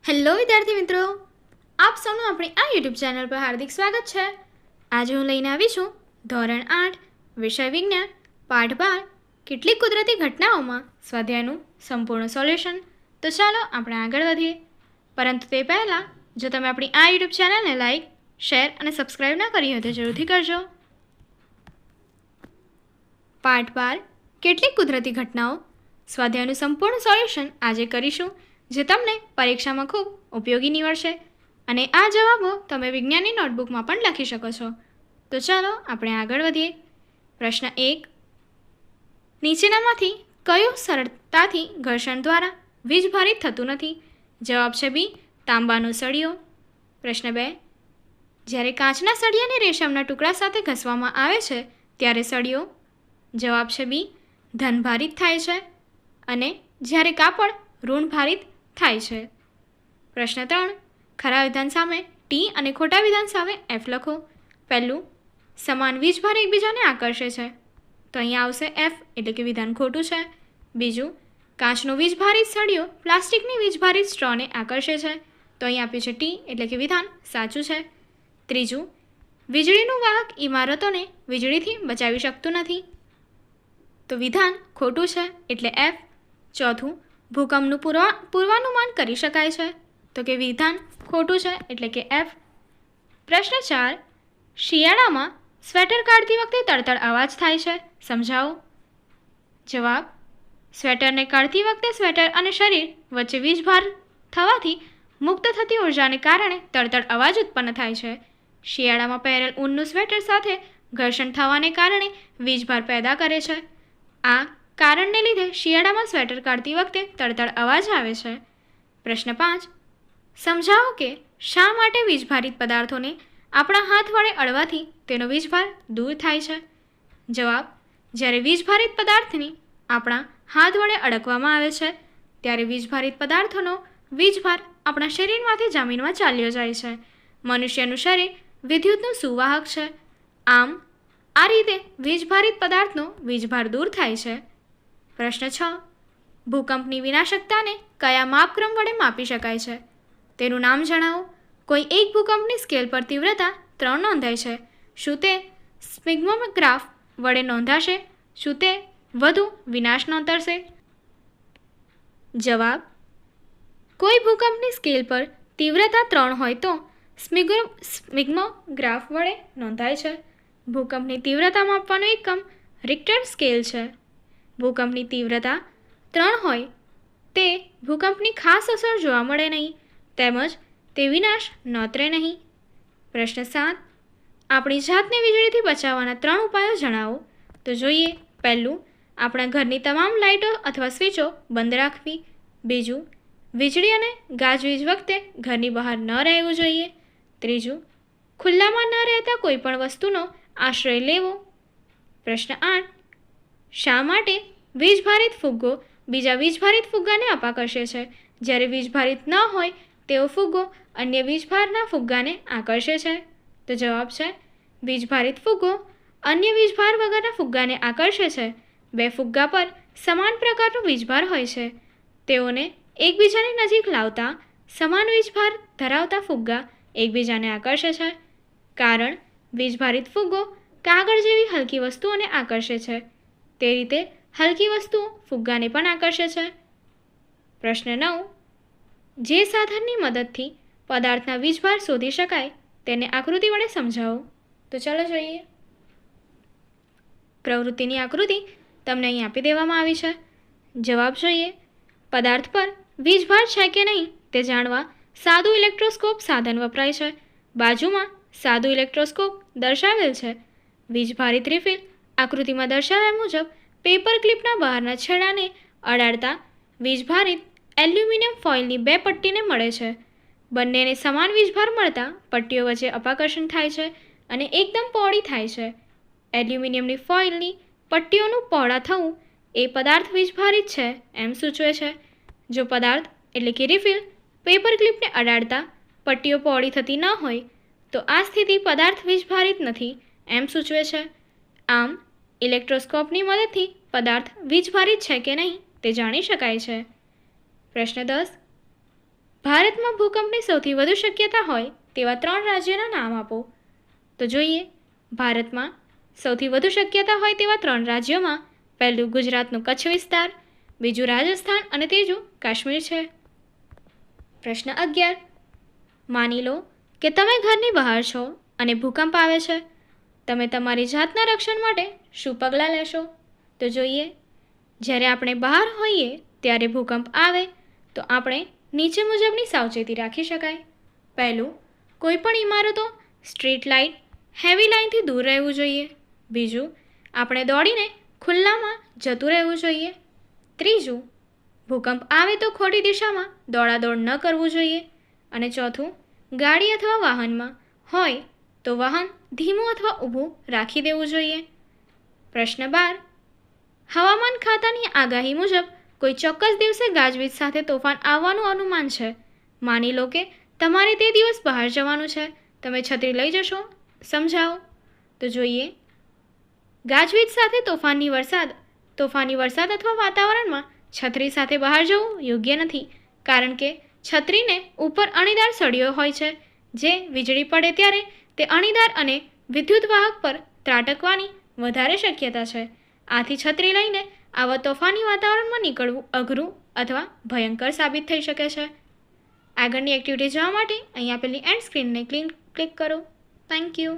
Hello વિદ્યાર્થી મિત્રો, આપ સૌનું આપણી આ યુટ્યુબ ચેનલ પર હાર્દિક સ્વાગત છે। આજે હું લઈને આવી છું ધોરણ 8 વિષય વિજ્ઞાન પાઠ 12 કેટલીક કુદરતી ઘટનાઓમાં સ્વાધ્યાયનું સંપૂર્ણ સોલ્યુશન। તો ચાલો આપણે આગળ વધીએ, પરંતુ તે પહેલાં જો તમે આપણી આ યુટ્યુબ ચેનલને લાઈક, શેર અને સબસ્ક્રાઈબ ના કરી હોય તો જરૂરથી કરજો। પાઠ 12 કેટલીક કુદરતી ઘટનાઓ સ્વાધ્યાયનું સંપૂર્ણ સોલ્યુશન આજે કરીશું, જે તમને પરીક્ષામાં ખૂબ ઉપયોગી નીવડશે અને આ જવાબો તમે વિજ્ઞાનની નોટબુકમાં પણ લખી શકો છો। તો ચાલો આપણે આગળ વધીએ। પ્રશ્ન 1, નીચેનામાંથી કયું સરળતાથી ઘર્ષણ દ્વારા વીજભારિત થતું નથી? જવાબ છે બી, તાંબાનો સળિયો। પ્રશ્ન 2, જ્યારે કાચના સળિયાને રેશમના ટુકડા સાથે ઘસવામાં આવે છે ત્યારે સળિયો, જવાબ છે બી, ધનભારિત થાય છે અને જ્યારે કાપડ ઋણભારિત થાય છે। પ્રશ્ન 3, ખરા વિધાન સામે ટી અને ખોટા વિધાન સામે એફ લખો। પહેલું, સમાન વીજભાર એકબીજાને આકર્ષે છે, તો અહીંયા આવશે એફ એટલે કે વિધાન ખોટું છે। બીજું, કાચનો વીજભારિત સળિયો પ્લાસ્ટિકની વીજભારિત સ્ટ્રોને આકર્ષે છે, તો અહીં આપ્યું છે ટી એટલે કે વિધાન સાચું છે। ત્રીજું, વીજળીનું વાહક ઇમારતોને વીજળીથી બચાવી શકતું નથી, તો વિધાન ખોટું છે એટલે એફ। ચોથું, ભૂકંપનું પૂર્વાનુમાન કરી શકાય છે, તો કે વિધાન ખોટું છે એટલે કે એફ। પ્રશ્ન 4, શિયાળામાં સ્વેટર કાઢતી વખતે તડતડ અવાજ થાય છે, સમજાવો। જવાબ, સ્વેટરને કાઢતી વખતે સ્વેટર અને શરીર વચ્ચે વીજભાર થવાથી મુક્ત થતી ઉર્જાને કારણે તડતડ અવાજ ઉત્પન્ન થાય છે। શિયાળામાં પહેરેલ ઊનનું સ્વેટર સાથે ઘર્ષણ થવાને કારણે વીજભાર પેદા કરે છે। આ કારણને લીધે શિયાળામાં સ્વેટર કાઢતી વખતે તડતડ અવાજ આવે છે। પ્રશ્ન 5, સમજાવો કે શા માટે વીજભારિત પદાર્થોને આપણા હાથ વડે અડવાથી તેનો વીજભાર દૂર થાય છે? જવાબ, જ્યારે વીજભારિત પદાર્થની આપણા હાથ વડે અડકવામાં આવે છે ત્યારે વીજભારિત પદાર્થોનો વીજભાર આપણા શરીરમાંથી જમીનમાં ચાલ્યો જાય છે। મનુષ્યનું શરીર વિદ્યુતનું સુવાહક છે, આમ આ રીતે વીજભારિત પદાર્થનો વીજભાર દૂર થાય છે। પ્રશ્ન 6, ભૂકંપની વિનાશકતાને કયા માપક્રમ વડે માપી શકાય છે? તેનું નામ જણાવો। કોઈ એક ભૂકંપની સ્કેલ પર તીવ્રતા 3 નોંધાય છે, શું તે સ્પિગ્મોગ્રાફ વડે નોંધાશે? શું તે વધુ વિનાશ નોંધાશે? જવાબ, કોઈ ભૂકંપની સ્કેલ પર તીવ્રતા 3 હોય તો સ્પિગ્મોગ્રાફ વડે નોંધાય છે। ભૂકંપની તીવ્રતા માપવાનો એકમ રિક્ટર સ્કેલ છે। ભૂકંપની તીવ્રતા 3 હોય તે ભૂકંપની ખાસ અસર જોવા મળે નહીં, તેમજ તે વિનાશ નોતરે નહીં। પ્રશ્ન 7, આપણી જાતને વીજળીથી બચાવવાના 3 ઉપાયો જણાવો। તો જોઈએ, પહેલું, આપણા ઘરની તમામ લાઇટો અથવા સ્વિચો બંધ રાખવી। બીજું, વીજળી અને ગાજવીજ વખતે ઘરની બહાર ન રહેવું જોઈએ। ત્રીજું, ખુલ્લામાં ન રહેતા કોઈ પણ વસ્તુનો આશ્રય લેવો। પ્રશ્ન 8, શા માટે વીજભારિત ફુગ્ગો બીજા વીજભારિત ફુગ્ગાને અપાકર્ષે છે, જ્યારે વીજભારિત ન હોય તેવો ફુગ્ગો અન્ય વીજભારના ફુગ્ગાને આકર્ષે છે? તો જવાબ છે, વીજભારિત ફુગ્ગો અન્ય વીજભાર વગરના ફુગ્ગાને આકર્ષે છે। બે ફુગ્ગા પર સમાન પ્રકારનો વીજભાર હોય છે, તેઓને એકબીજાની નજીક લાવતા સમાન વીજભાર ધરાવતા ફુગ્ગા એકબીજાને આકર્ષે છે। કારણ, વીજભારિત ફુગ્ગો કાગળ જેવી હલકી વસ્તુઓને આકર્ષે છે, તે રીતે હલકી વસ્તુઓ ફુગ્ગાને પણ આકર્ષે છે। પ્રશ્ન 9, જે સાધનની મદદથી પદાર્થના વીજભાર શોધી શકાય તેને આકૃતિ વડે સમજાવો। તો ચાલો જોઈએ। પ્રવૃત્તિની આકૃતિ તમને અહીં આપી દેવામાં આવી છે। જવાબ જોઈએ, પદાર્થ પર વીજભાર છે કે નહીં તે જાણવા સાદું ઇલેક્ટ્રોસ્કોપ સાધન વપરાય છે। બાજુમાં સાદું ઇલેક્ટ્રોસ્કોપ દર્શાવેલ છે। વીજભારિત રિફિલ આકૃતિમાં દર્શાવ્યા મુજબ પેપર ક્લિપના બહારના છેડાને અડાડતા વીજભારિત એલ્યુમિનિયમ ફોઇલની 2 પટ્ટીને મળે છે। બંનેને સમાન વીજભાર મળતા પટ્ટીઓ વચ્ચે અપાકર્ષણ થાય છે અને એકદમ પહોળી થાય છે। એલ્યુમિનિયમની ફોઇલની પટ્ટીઓનું પહોળા થવું એ પદાર્થ વીજભારિત છે એમ સૂચવે છે। જો પદાર્થ એટલે કે રિફિલ પેપર ક્લિપને અડાડતા પટ્ટીઓ પહોળી થતી ન હોય તો આ સ્થિતિ પદાર્થ વીજભારિત નથી એમ સૂચવે છે। આમ ઇલેક્ટ્રોસ્કોપની મદદથી પદાર્થ વીજભારિત છે કે નહીં તે જાણી શકાય છે। પ્રશ્ન 10, ભારતમાં ભૂકંપની સૌથી વધુ શક્યતા હોય તેવા 3 રાજ્યોના નામ આપો. તો જોઈએ, ભારતમાં સૌથી વધુ શક્યતા હોય તેવા 3 રાજ્યોમાં પહેલું ગુજરાતનું કચ્છ વિસ્તાર, બીજું રાજસ્થાન અને ત્રીજું કાશ્મીર છે. પ્રશ્ન 11. માની લો કે તમે ઘરની બહાર છો અને ભૂકંપ આવે છે. તમે તમારી જાતના રક્ષણ માટે શું પગલાં લેશો? તો જોઈએ, જ્યારે આપણે બહાર હોઈએ ત્યારે ભૂકંપ આવે તો આપણે નીચે મુજબની સાવચેતી રાખી શકાય. પહેલું, કોઈપણ ઇમારતો, સ્ટ્રીટ લાઇટ, હેવી લાઇનથી દૂર રહેવું જોઈએ. બીજું, આપણે દોડીને ખુલ્લામાં જતું રહેવું જોઈએ. ત્રીજું, ભૂકંપ આવે તો ખોટી દિશામાં દોડાદોડ ન કરવું જોઈએ. અને ચોથું, ગાડી અથવા વાહનમાં હોય તો વાહન ધીમું અથવા ઊભું રાખી દેવું જોઈએ. પ્રશ્ન 12. હવામાન ખાતાની આગાહી મુજબ કોઈ ચોક્કસ દિવસે ગાજવીજ સાથે તોફાન આવવાનું અનુમાન છે. માની લો કે તમારે તે દિવસ બહાર જવાનું છે. તમે છત્રી લઈ જશો? સમજાવો. તો જોઈએ, ગાજવીજ સાથે તોફાની વરસાદ અથવા વાતાવરણમાં છત્રી સાથે બહાર જવું યોગ્ય નથી, કારણ કે છત્રીને ઉપર અણીદાર સળીઓ હોય છે, જે વીજળી પડે ત્યારે તે અણીદાર અને વિદ્યુત વાહક પર ત્રાટકવાની વધારે શક્યતા છે. આથી છત્રી લઈને આવા તોફાની વાતાવરણમાં નીકળવું અઘરું અથવા ભયંકર સાબિત થઈ શકે છે. આગળની એક્ટિવિટી જોવા માટે અહીં આપેલી એન્ડ સ્ક્રીનને ક્લિક કરો. Thank you.